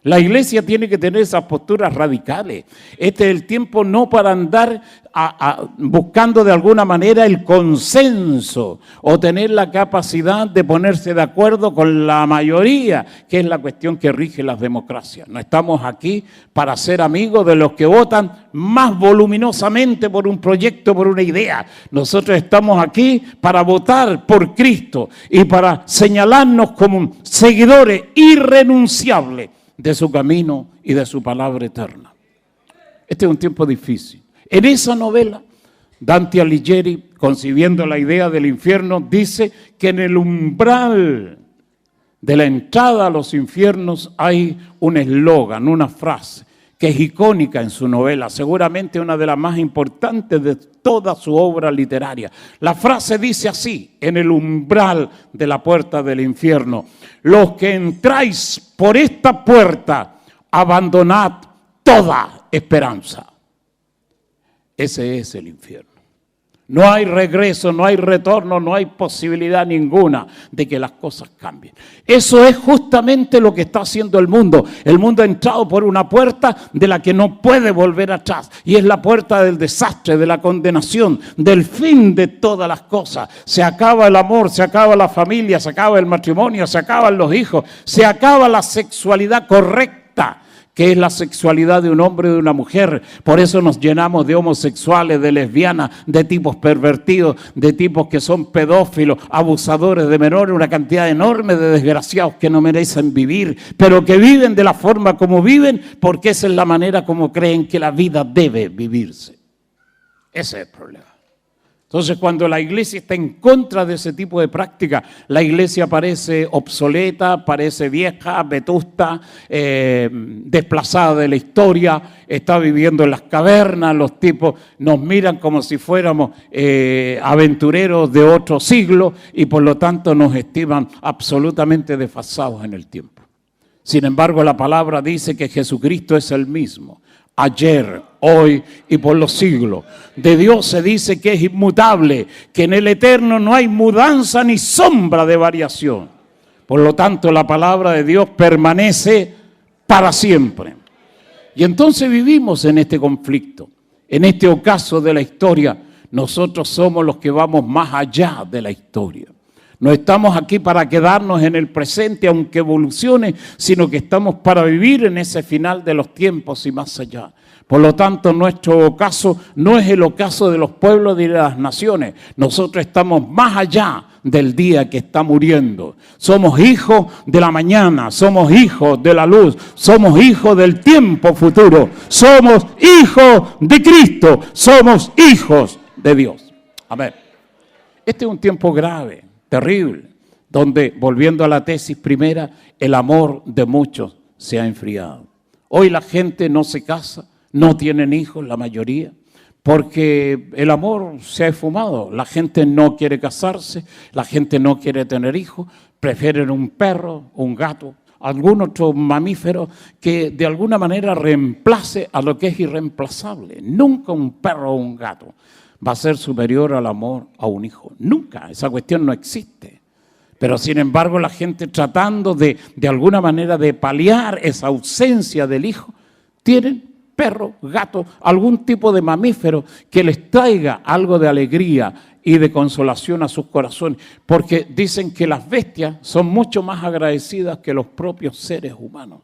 La iglesia tiene que tener esas posturas radicales. Este es el tiempo no para andar buscando de alguna manera el consenso o tener la capacidad de ponerse de acuerdo con la mayoría, que es la cuestión que rige las democracias. No estamos aquí para ser amigos de los que votan más voluminosamente por un proyecto, por una idea. Nosotros estamos aquí para votar por Cristo y para señalarnos como seguidores irrenunciables de su camino y de su palabra eterna. Este es un tiempo difícil. En esa novela, Dante Alighieri, concibiendo la idea del infierno, dice que en el umbral de la entrada a los infiernos hay un eslogan, una frase, que es icónica en su novela, seguramente una de las más importantes de toda su obra literaria. La frase dice así, en el umbral de la puerta del infierno: los que entráis por esta puerta, abandonad toda esperanza. Ese es el infierno. No hay regreso, no hay retorno, no hay posibilidad ninguna de que las cosas cambien. Eso es justamente lo que está haciendo el mundo. El mundo ha entrado por una puerta de la que no puede volver atrás. Y es la puerta del desastre, de la condenación, del fin de todas las cosas. Se acaba el amor, se acaba la familia, se acaba el matrimonio, se acaban los hijos, se acaba la sexualidad correcta, que es la sexualidad de un hombre y de una mujer. Por eso nos llenamos de homosexuales, de lesbianas, de tipos pervertidos, de tipos que son pedófilos, abusadores de menores, una cantidad enorme de desgraciados que no merecen vivir, pero que viven de la forma como viven, porque esa es la manera como creen que la vida debe vivirse. Ese es el problema. Entonces, cuando la iglesia está en contra de ese tipo de práctica, la iglesia parece obsoleta, parece vieja, vetusta, desplazada de la historia, está viviendo en las cavernas, los tipos nos miran como si fuéramos aventureros de otro siglo y por lo tanto nos estiman absolutamente desfasados en el tiempo. Sin embargo, la palabra dice que Jesucristo es el mismo, ayer, hoy y por los siglos. De Dios se dice que es inmutable, que en el eterno no hay mudanza ni sombra de variación. Por lo tanto, la palabra de Dios permanece para siempre. Y entonces vivimos en este conflicto. En este ocaso de la historia, nosotros somos los que vamos más allá de la historia. No estamos aquí para quedarnos en el presente, aunque evolucione, sino que estamos para vivir en ese final de los tiempos y más allá. Por lo tanto, nuestro ocaso no es el ocaso de los pueblos ni de las naciones. Nosotros estamos más allá del día que está muriendo. Somos hijos de la mañana, somos hijos de la luz, somos hijos del tiempo futuro, somos hijos de Cristo, somos hijos de Dios. Amén. Este es un tiempo grave, terrible, donde, volviendo a la tesis primera, el amor de muchos se ha enfriado. Hoy la gente no se casa, no tienen hijos, la mayoría, porque el amor se ha esfumado. La gente no quiere casarse, la gente no quiere tener hijos, prefieren un perro, un gato, algún otro mamífero que de alguna manera reemplace a lo que es irreemplazable. Nunca un perro o un gato va a ser superior al amor a un hijo. Nunca, esa cuestión no existe. Pero sin embargo la gente, tratando de alguna manera de paliar esa ausencia del hijo, tienen perro, gato, algún tipo de mamífero que les traiga algo de alegría y de consolación a sus corazones, porque dicen que las bestias son mucho más agradecidas que los propios seres humanos.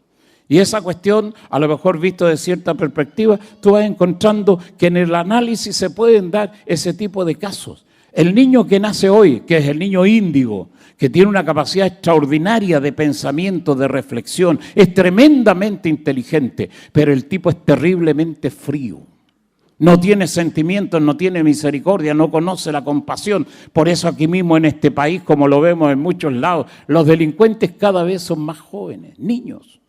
Y esa cuestión, a lo mejor visto de cierta perspectiva, tú vas encontrando que en el análisis se pueden dar ese tipo de casos. El niño que nace hoy, que es el niño índigo, que tiene una capacidad extraordinaria de pensamiento, de reflexión, es tremendamente inteligente, pero el tipo es terriblemente frío. No tiene sentimientos, no tiene misericordia, no conoce la compasión. Por eso aquí mismo en este país, como lo vemos en muchos lados, los delincuentes cada vez son más jóvenes, niños.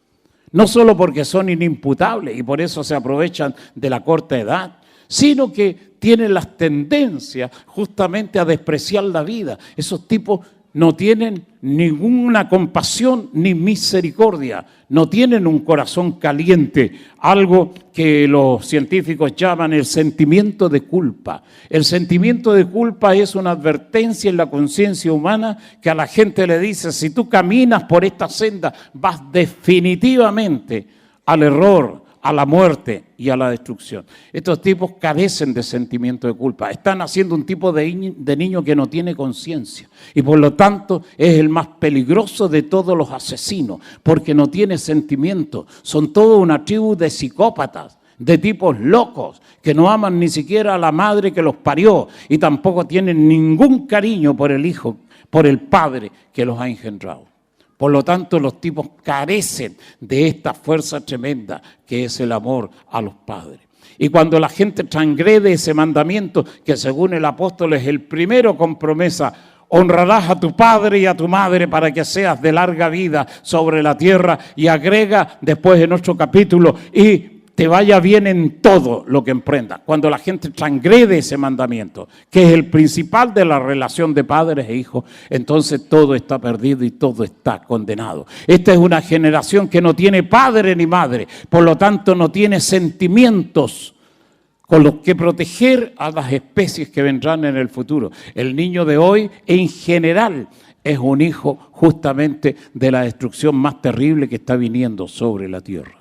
No solo porque son inimputables y por eso se aprovechan de la corta edad, sino que tienen las tendencias justamente a despreciar la vida. Esos tipos no tienen ninguna compasión ni misericordia, no tienen un corazón caliente, algo que los científicos llaman el sentimiento de culpa. El sentimiento de culpa es una advertencia en la conciencia humana que a la gente le dice: si tú caminas por esta senda, vas definitivamente al error, a la muerte y a la destrucción. Estos tipos carecen de sentimiento de culpa. Están haciendo un tipo de niño que no tiene conciencia y por lo tanto es el más peligroso de todos los asesinos porque no tiene sentimiento. Son toda una tribu de psicópatas, de tipos locos que no aman ni siquiera a la madre que los parió y tampoco tienen ningún cariño por el hijo, por el padre que los ha engendrado. Por lo tanto, los tipos carecen de esta fuerza tremenda que es el amor a los padres. Y cuando la gente transgrede ese mandamiento, que según el apóstol es el primero con promesa: honrarás a tu padre y a tu madre para que seas de larga vida sobre la tierra, y agrega después en otro capítulo: y te vaya bien en todo lo que emprendas. Cuando la gente transgrede ese mandamiento, que es el principal de la relación de padres e hijos, entonces todo está perdido y todo está condenado. Esta es una generación que no tiene padre ni madre, por lo tanto no tiene sentimientos con los que proteger a las especies que vendrán en el futuro. El niño de hoy, en general, es un hijo justamente de la destrucción más terrible que está viniendo sobre la tierra.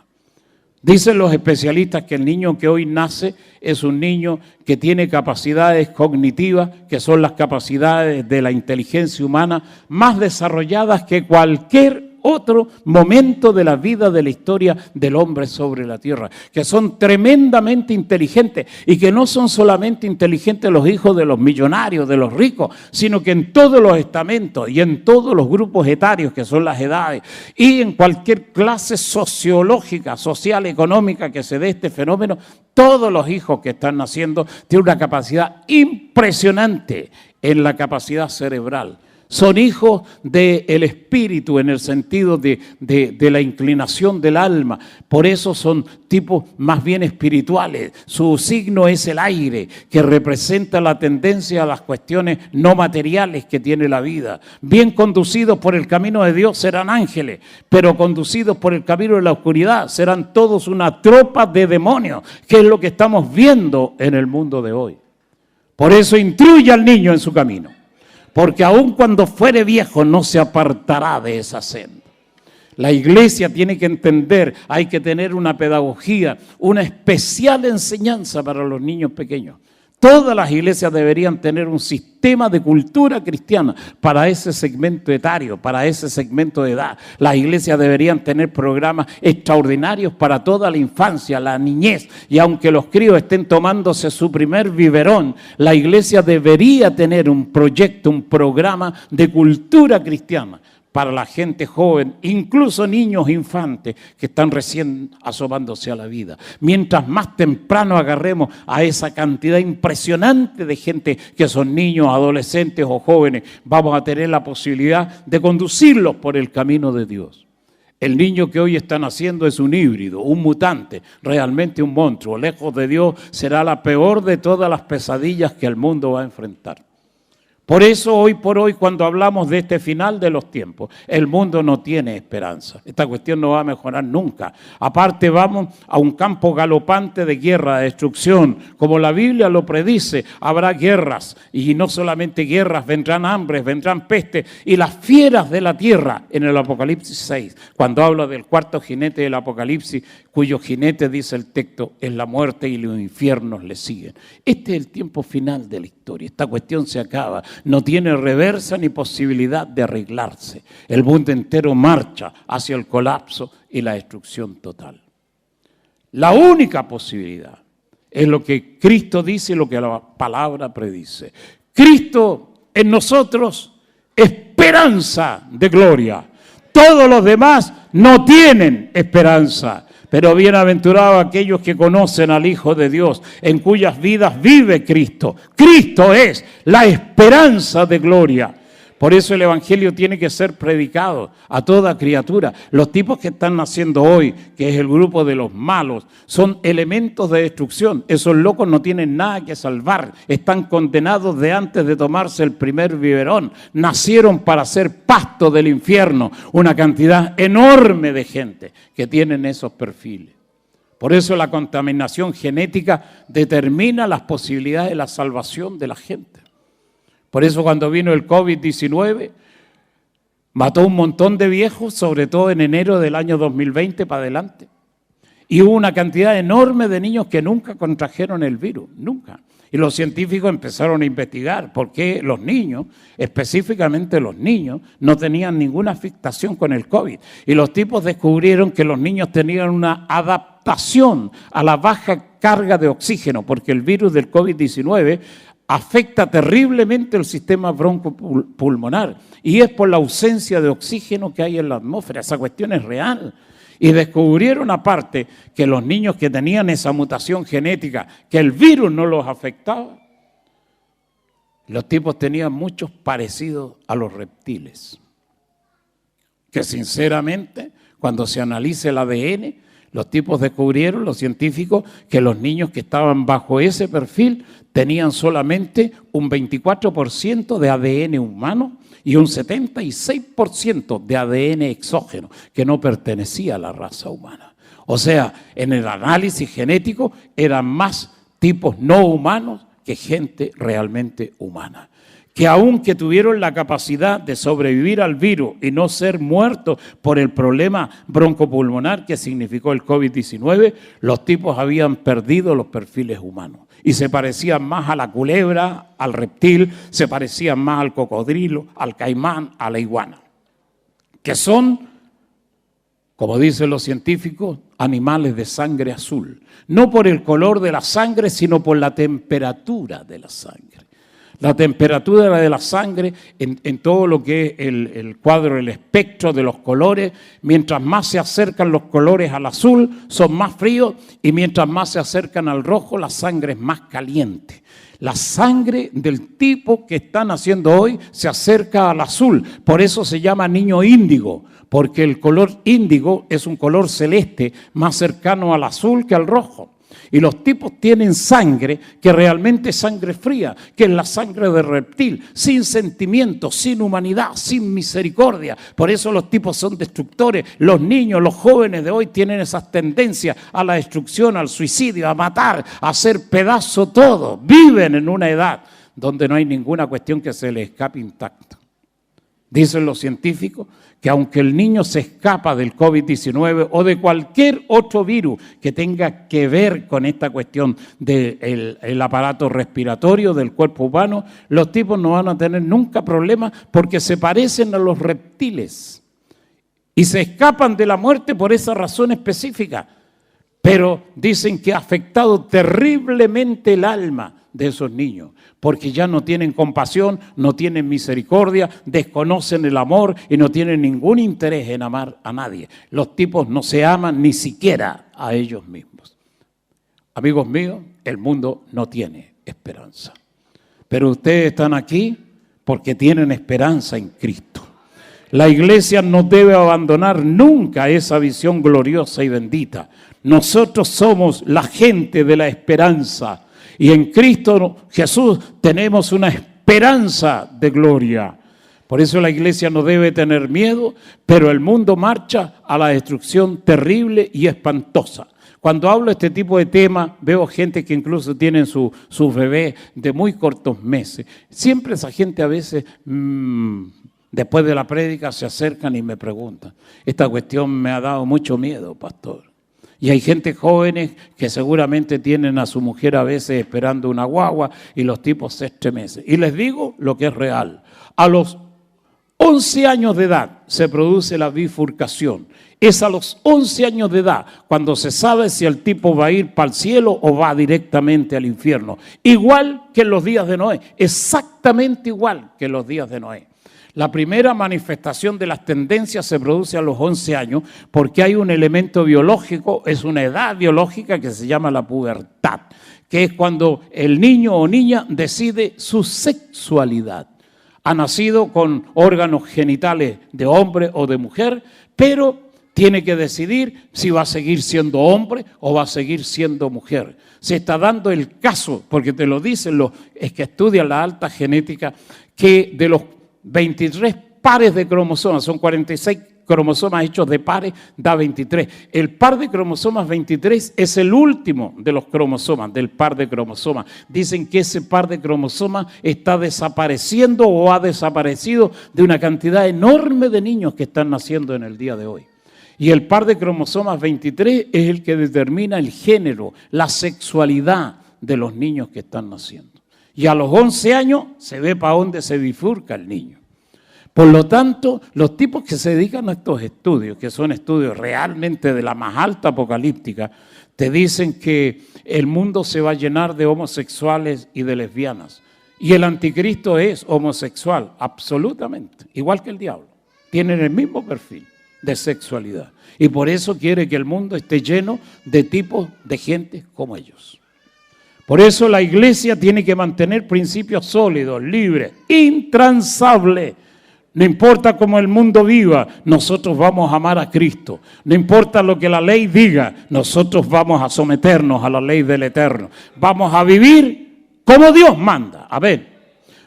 Dicen los especialistas que el niño que hoy nace es un niño que tiene capacidades cognitivas, que son las capacidades de la inteligencia humana más desarrolladas que cualquier otro momento de la vida, de la historia del hombre sobre la tierra, que son tremendamente inteligentes y que no son solamente inteligentes los hijos de los millonarios, de los ricos, sino que en todos los estamentos y en todos los grupos etarios, que son las edades, y en cualquier clase sociológica, social, económica que se dé este fenómeno, todos los hijos que están naciendo tienen una capacidad impresionante en la capacidad cerebral. Son hijos del espíritu en el sentido de la inclinación del alma. Por eso son tipos más bien espirituales. Su signo es el aire, que representa la tendencia a las cuestiones no materiales que tiene la vida. Bien conducidos por el camino de Dios serán ángeles, pero conducidos por el camino de la oscuridad serán todos una tropa de demonios, que es lo que estamos viendo en el mundo de hoy. Por eso instruye al niño en su camino, porque aun cuando fuere viejo no se apartará de esa senda. La iglesia tiene que entender, hay que tener una pedagogía, una especial enseñanza para los niños pequeños. Todas las iglesias deberían tener un sistema de cultura cristiana para ese segmento etario, para ese segmento de edad. Las iglesias deberían tener programas extraordinarios para toda la infancia, la niñez. Y aunque los críos estén tomándose su primer biberón, la iglesia debería tener un proyecto, un programa de cultura cristiana para la gente joven, incluso niños infantes que están recién asomándose a la vida. Mientras más temprano agarremos a esa cantidad impresionante de gente que son niños, adolescentes o jóvenes, vamos a tener la posibilidad de conducirlos por el camino de Dios. El niño que hoy están haciendo es un híbrido, un mutante, realmente un monstruo. Lejos de Dios será la peor de todas las pesadillas que el mundo va a enfrentar. Por eso hoy por hoy, cuando hablamos de este final de los tiempos, el mundo no tiene esperanza. Esta cuestión no va a mejorar nunca. Aparte, vamos a un campo galopante de guerra, de destrucción. Como la Biblia lo predice, habrá guerras. Y no solamente guerras, vendrán hambres, vendrán pestes. Y las fieras de la tierra, en el Apocalipsis 6, cuando habla del cuarto jinete del Apocalipsis, cuyo jinete, dice el texto, es la muerte y los infiernos le siguen. Este es el tiempo final de la historia. Esta cuestión se acaba. No tiene reversa ni posibilidad de arreglarse. El mundo entero marcha hacia el colapso y la destrucción total. La única posibilidad es lo que Cristo dice y lo que la palabra predice. Cristo en nosotros, esperanza de gloria. Todos los demás no tienen esperanza. Pero bienaventurados aquellos que conocen al Hijo de Dios, en cuyas vidas vive Cristo. Cristo es la esperanza de gloria. Por eso el Evangelio tiene que ser predicado a toda criatura. Los tipos que están naciendo hoy, que es el grupo de los malos, son elementos de destrucción. Esos locos no tienen nada que salvar. Están condenados de antes de tomarse el primer biberón. Nacieron para ser pasto del infierno. Una cantidad enorme de gente que tienen esos perfiles. Por eso la contaminación genética determina las posibilidades de la salvación de la gente. Por eso cuando vino el COVID-19, mató un montón de viejos, sobre todo en enero del año 2020 para adelante. Y hubo una cantidad enorme de niños que nunca contrajeron el virus, nunca. Y los científicos empezaron a investigar por qué los niños, específicamente los niños, no tenían ninguna afectación con el COVID. Y los tipos descubrieron que los niños tenían una adaptación a la baja carga de oxígeno, porque el virus del COVID-19 afecta terriblemente el sistema broncopulmonar y es por la ausencia de oxígeno que hay en la atmósfera. Esa cuestión es real. Y descubrieron aparte que los niños que tenían esa mutación genética, que el virus no los afectaba, los tipos tenían muchos parecidos a los reptiles. Que sinceramente, cuando se analiza el ADN, los tipos descubrieron, los científicos, que los niños que estaban bajo ese perfil tenían solamente un 24% de ADN humano y un 76% de ADN exógeno, que no pertenecía a la raza humana. O sea, en el análisis genético eran más tipos no humanos que gente realmente humana. Que aunque tuvieron la capacidad de sobrevivir al virus y no ser muertos por el problema broncopulmonar que significó el COVID-19, los tipos habían perdido los perfiles humanos y se parecían más a la culebra, al reptil, se parecían más al cocodrilo, al caimán, a la iguana, que son, como dicen los científicos, animales de sangre azul, no por el color de la sangre, sino por la temperatura de la sangre. La temperatura de la sangre en todo lo que es el cuadro, el espectro de los colores, mientras más se acercan los colores al azul, son más fríos, y mientras más se acercan al rojo, la sangre es más caliente. La sangre del tipo que están naciendo hoy se acerca al azul, por eso se llama niño índigo, porque el color índigo es un color celeste más cercano al azul que al rojo. Y los tipos tienen sangre que realmente es sangre fría, que es la sangre de reptil, sin sentimientos, sin humanidad, sin misericordia. Por eso los tipos son destructores. Los niños, los jóvenes de hoy tienen esas tendencias a la destrucción, al suicidio, a matar, a hacer pedazo todo. Viven en una edad donde no hay ninguna cuestión que se les escape intacta. Dicen los científicos que aunque el niño se escapa del COVID-19 o de cualquier otro virus que tenga que ver con esta cuestión del aparato respiratorio del cuerpo humano, los tipos no van a tener nunca problemas porque se parecen a los reptiles y se escapan de la muerte por esa razón específica. Pero dicen que ha afectado terriblemente el alma de esos niños, porque ya no tienen compasión, no tienen misericordia, desconocen el amor y no tienen ningún interés en amar a nadie. Los tipos no se aman ni siquiera a ellos mismos. Amigos míos, el mundo no tiene esperanza. Pero ustedes están aquí porque tienen esperanza en Cristo. La iglesia no debe abandonar nunca esa visión gloriosa y bendita. Nosotros somos la gente de la esperanza. Y en Cristo Jesús tenemos una esperanza de gloria. Por eso la iglesia no debe tener miedo, pero el mundo marcha a la destrucción terrible y espantosa. Cuando hablo de este tipo de temas, veo gente que incluso tienen sus bebés de muy cortos meses. Siempre esa gente a veces, después de la prédica, se acercan y me preguntan. Esta cuestión me ha dado mucho miedo, pastor. Y hay gente jóvenes que seguramente tienen a su mujer a veces esperando una guagua y los tipos se estremecen. Y les digo lo que es real. A los 11 años de edad se produce la bifurcación. Es a los 11 años de edad cuando se sabe si el tipo va a ir para el cielo o va directamente al infierno. Igual que en los días de Noé, exactamente igual que en los días de Noé. La primera manifestación de las tendencias se produce a los 11 años porque hay un elemento biológico, es una edad biológica que se llama la pubertad, que es cuando el niño o niña decide su sexualidad. Ha nacido con órganos genitales de hombre o de mujer, pero tiene que decidir si va a seguir siendo hombre o va a seguir siendo mujer. Se está dando el caso, porque te lo dicen los que estudian la alta genética, que de los 23 pares de cromosomas, son 46 cromosomas hechos de pares, da 23. El par de cromosomas 23 es el último de los cromosomas, del par de cromosomas. Dicen que ese par de cromosomas está desapareciendo o ha desaparecido de una cantidad enorme de niños que están naciendo en el día de hoy. Y el par de cromosomas 23 es el que determina el género, la sexualidad de los niños que están naciendo. Y a los 11 años se ve para dónde se bifurca el niño. Por lo tanto, los tipos que se dedican a estos estudios, que son estudios realmente de la más alta apocalíptica, te dicen que el mundo se va a llenar de homosexuales y de lesbianas. Y el anticristo es homosexual, absolutamente, igual que el diablo. Tienen el mismo perfil de sexualidad. Y por eso quiere que el mundo esté lleno de tipos de gente como ellos. Por eso la iglesia tiene que mantener principios sólidos, libres, intransables. No importa cómo el mundo viva, nosotros vamos a amar a Cristo. No importa lo que la ley diga, nosotros vamos a someternos a la ley del Eterno. Vamos a vivir como Dios manda. A ver.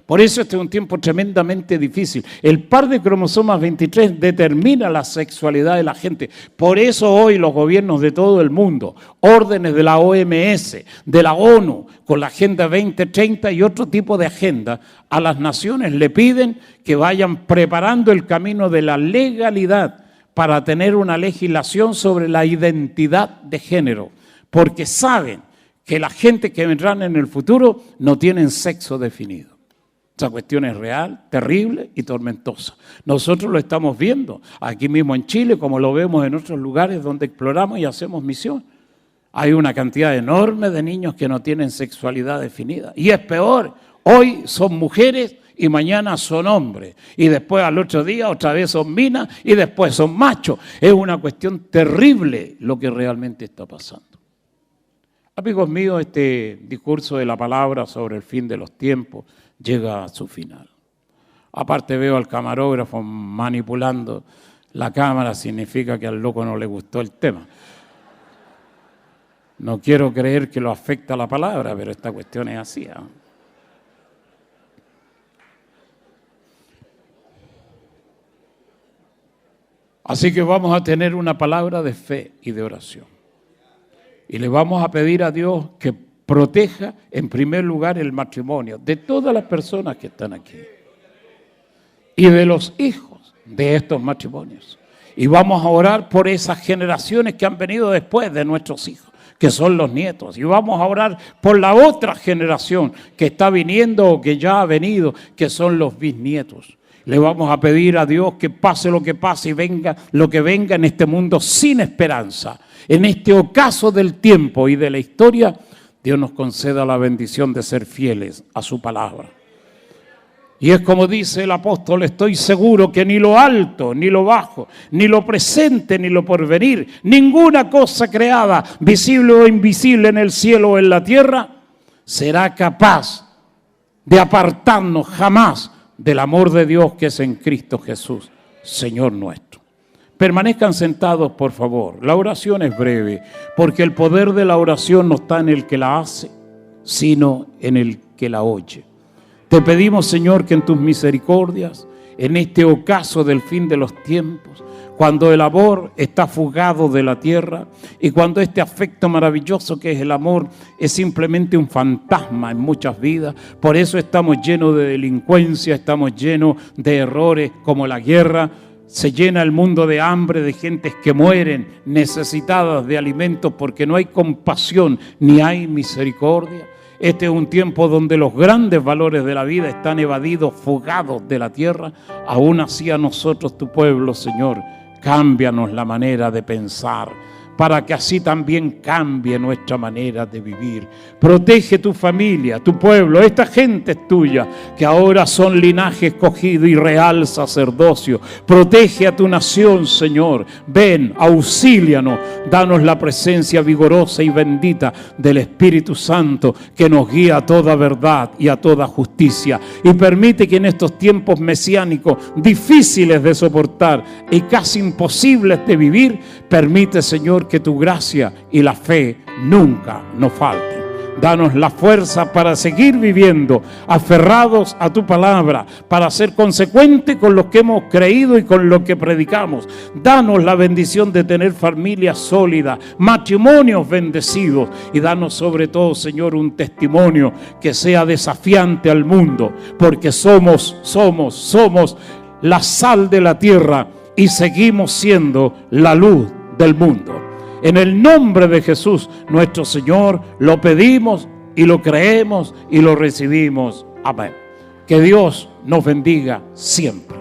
Por eso este es un tiempo tremendamente difícil. El par de cromosomas 23 determina la sexualidad de la gente. Por eso hoy los gobiernos de todo el mundo, órdenes de la OMS, de la ONU, con la Agenda 2030 y otro tipo de agenda, a las naciones le piden que vayan preparando el camino de la legalidad para tener una legislación sobre la identidad de género. Porque saben que la gente que vendrán en el futuro no tienen sexo definido. Esa cuestión es real, terrible y tormentosa. Nosotros lo estamos viendo aquí mismo en Chile, como lo vemos en otros lugares donde exploramos y hacemos misión. Hay una cantidad enorme de niños que no tienen sexualidad definida. Y es peor, hoy son mujeres y mañana son hombres. Y después al otro día otra vez son minas y después son machos. Es una cuestión terrible lo que realmente está pasando. Amigos míos, este discurso de la palabra sobre el fin de los tiempos llega a su final. Aparte veo al camarógrafo manipulando la cámara, significa que al loco no le gustó el tema. No quiero creer que lo afecta la palabra, pero esta cuestión es así, ¿eh? Así que vamos a tener una palabra de fe y de oración. Y le vamos a pedir a Dios que proteja en primer lugar el matrimonio de todas las personas que están aquí. y de los hijos de estos matrimonios. Y vamos a orar por esas generaciones que han venido después de nuestros hijos, que son los nietos. Y vamos a orar por la otra generación que está viniendo o que ya ha venido, que son los bisnietos. Le vamos a pedir a Dios que pase lo que pase y venga lo que venga en este mundo sin esperanza. En este ocaso del tiempo y de la historia, Dios nos conceda la bendición de ser fieles a su palabra. Y es como dice el apóstol: estoy seguro que ni lo alto, ni lo bajo, ni lo presente, ni lo porvenir, ninguna cosa creada, visible o invisible en el cielo o en la tierra, será capaz de apartarnos jamás del amor de Dios que es en Cristo Jesús, Señor nuestro. Permanezcan sentados, por favor. La oración es breve, porque el poder de la oración no está en el que la hace, sino en el que la oye. Te pedimos, Señor, que en tus misericordias, en este ocaso del fin de los tiempos, cuando el amor está fugado de la tierra y cuando este afecto maravilloso que es el amor es simplemente un fantasma en muchas vidas, por eso estamos llenos de delincuencia, estamos llenos de errores como la guerra, se llena el mundo de hambre, de gentes que mueren necesitadas de alimentos porque no hay compasión ni hay misericordia. Este es un tiempo donde los grandes valores de la vida están evadidos, fugados de la tierra. Aún así a nosotros, tu pueblo, Señor, cámbianos la manera de pensar, para que así también cambie nuestra manera de vivir. Protege tu familia, tu pueblo, esta gente es tuya, que ahora son linaje escogido y real sacerdocio. Protege a tu nación, Señor. Ven, auxílianos, danos la presencia vigorosa y bendita del Espíritu Santo, que nos guía a toda verdad y a toda justicia. Y permite que en estos tiempos mesiánicos, difíciles de soportar y casi imposibles de vivir, permite, Señor, que tu gracia y la fe nunca nos falten. Danos la fuerza para seguir viviendo aferrados a tu palabra, para ser consecuentes con lo que hemos creído y con lo que predicamos. Danos la bendición de tener familias sólidas, matrimonios bendecidos, y danos sobre todo, Señor, un testimonio que sea desafiante al mundo, porque somos la sal de la tierra y seguimos siendo la luz del mundo. En el nombre de Jesús, nuestro Señor, lo pedimos y lo creemos y lo recibimos. Amén. Que Dios nos bendiga siempre.